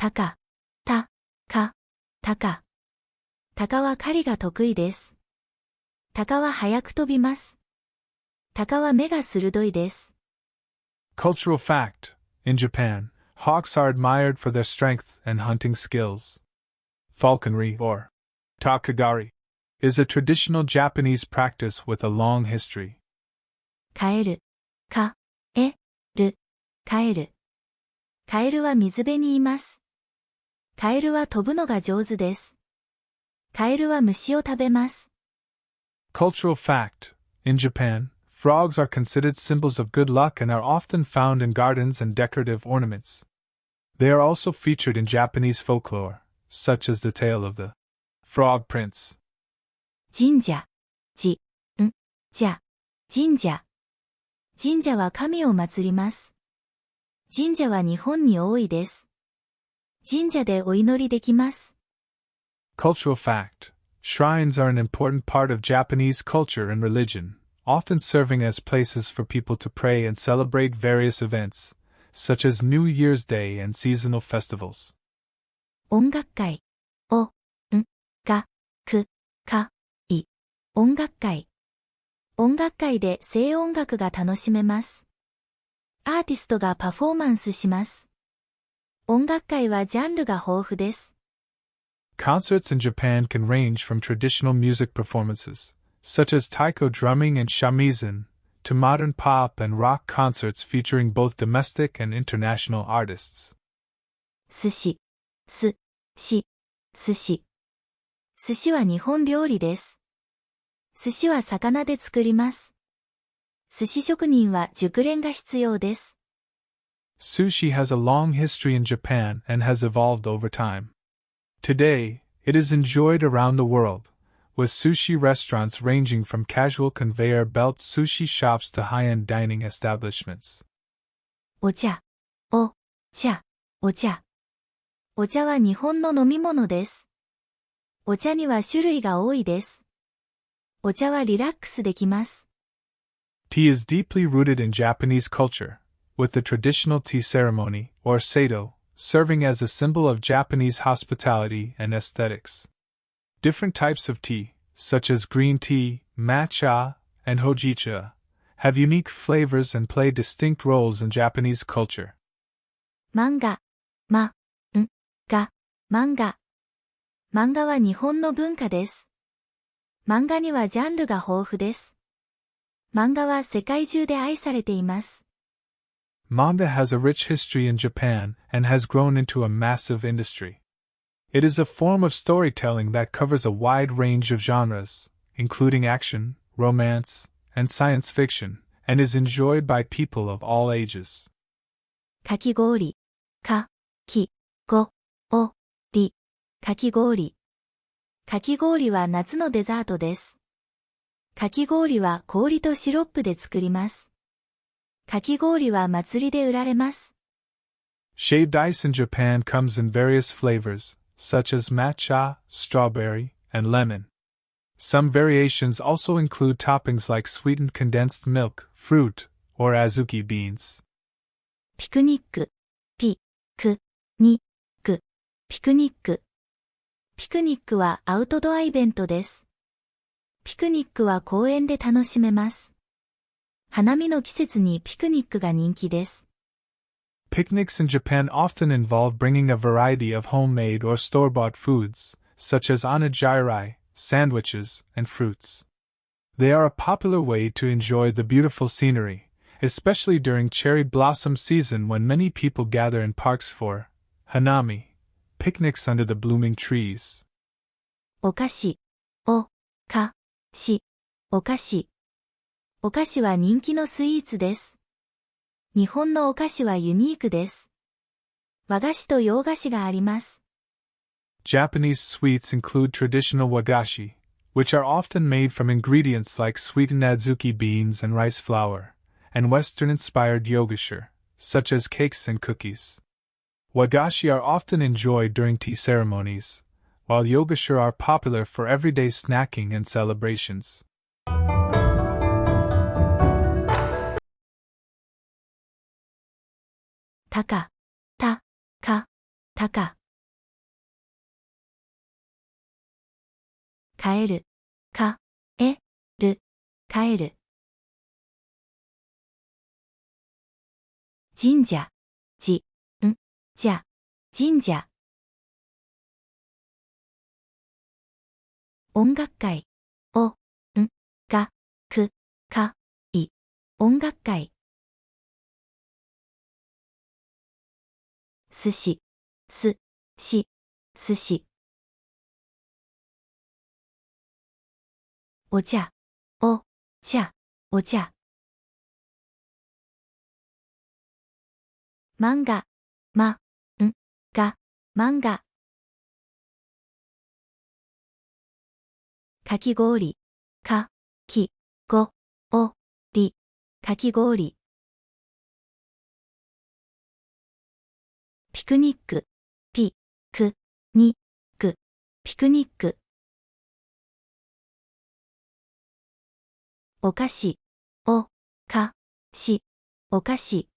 たか、た、か、たか。鷹は狩りが得意です。鷹は早く飛びます。鷹は目が鋭いです。Cultural fact. In Japan, hawks are admired for their strength and hunting skills. Falconry, or takagari, is a traditional Japanese practice with a long history. カエル、か、え、る、カエル。カエルは水辺にいます。カエルは飛ぶのが上手です。カエルは虫を食べます。Cultural fact. In Japan, frogs are considered symbols of good luck and are often found in gardens and decorative ornaments. They are also featured in Japanese folklore, such as the tale of the Frog Prince. 神社、じ、ん、じゃ、神社。神社は神を祀ります。神社は日本に多いです。神社でお祈りできます。Cultural fact. Shrines are an important part of Japanese culture and religion, often serving as places for people to pray and celebrate various events, such as New Year's Day and seasonal festivals. 音楽会、お、ん、が、く、か、い。音楽会。音楽会で生音楽が楽しめます。アーティストがパフォーマンスします。音楽会はジャンルが豊富です。Concerts in Japan can range from traditional music performances, such as taiko drumming and shamisen, to modern pop and rock concerts featuring both domestic and international artists. 寿司、す、し、寿司。寿司は日本料理です。寿司は魚で作ります。寿司職人は熟練が必要です。Sushi has a long history in Japan and has evolved over time. Today, it is enjoyed around the world, with sushi restaurants ranging from casual conveyor belt sushi shops to high-end dining establishments. お茶、お、茶、お茶。お茶は日本の飲み物です。お茶には種類が多いです。お茶はリラックスできます。Tea is deeply rooted in Japanese culture, with the traditional tea ceremony, or seido, serving as a symbol of Japanese hospitality and aesthetics. Different types of tea, such as green tea, matcha, and hojicha, have unique flavors and play distinct roles in Japanese culture. 漫画、ま、ん、が、漫画。漫画は日本の文化です。漫画にはジャンルが豊富です。漫画は世界中で愛されています。Manga has a rich history in Japan and has grown into a massive industry. It is a form of storytelling that covers a wide range of genres, including action, romance, and science fiction, and is enjoyed by people of all ages. かき氷、か、き、ご、お、り、かき氷。かき氷は夏のデザートです。かき氷は氷とシロップで作ります。かき氷は祭りで売られます。Shaved ice in Japan comes in various flavors, such as matcha, strawberry, and lemon. Some variations also include toppings like sweetened condensed milk, fruit, or azuki beans. ピクニック、ピ、ク、ニ、ク、ピクニック。ピクニックはアウトドアイベントです。ピクニックは公園で楽しめます。花見の季節にピクニックが人気です。Picnics in Japan often involve bringing a variety of homemade or store-bought foods, such as onigiri, sandwiches, and fruits. They are a popular way to enjoy the beautiful scenery, especially during cherry blossom season when many people gather in parks for hanami, picnics under the blooming trees. お菓子、お、か、し、お菓子。お菓子は人気のスイーツです。日本のお菓子はユニークです。和菓子と洋菓子があります。Japanese sweets include traditional wagashi, which are often made from ingredients like sweetened adzuki beans and rice flour, and Western-inspired yogashire, such as cakes and cookies. Wagashi are often enjoyed during tea ceremonies, while yogashire are popular for everyday snacking and celebrations. たか、た、か、たか。カエル、か、え、る、カエル。神社、じ、ん、じゃ、神社。音楽会、お、ん、が、く、か、い、音楽会。寿司、す、し、寿司。お茶、お、茶、お茶。漫画、ま、ん、が、漫画。かき氷、か、き、ご、お、り、かき氷。ピクニック、ピ、く、に、く、ピクニック。お菓子、お、か、し、お菓子。